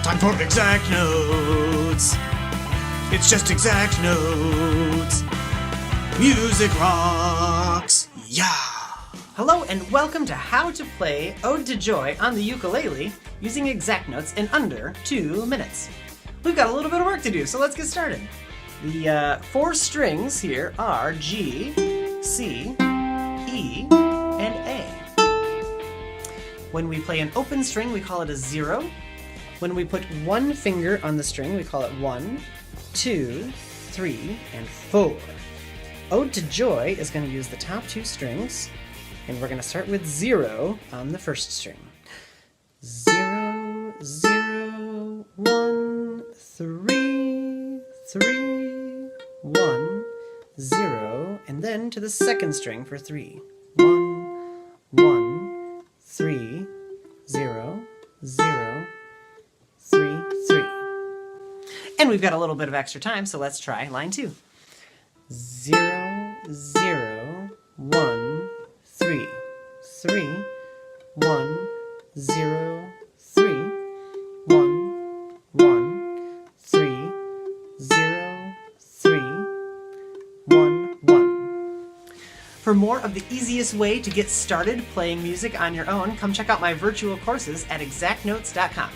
Time for exact notes. It's just exact notes. Music rocks. Yeah. Hello and welcome to How to Play Ode to Joy on the ukulele using exact notes in under 2 minutes. We've got a little bit of work to do, so let's get started. The 4 strings here are G, C, E, and A. When we play an open string, we call it a 0. When we put one finger on the string, we call it 1, 2, 3, and 4. Ode to Joy is going to use the top 2 strings, and we're going to start with 0 on the first string. 0, 0, 1, 3, 3, 1, 0, and then to the second string for 3. 1, 1, 3, 0, 0, 3, 3. And we've got a little bit of extra time, so let's try line 2. 0, 0, 1, 3, 3, 1, 0, 3, 1, 1, 3, 0, 3, 1, 1. For more of the easiest way to get started playing music on your own, come check out my virtual courses at exactnotes.com.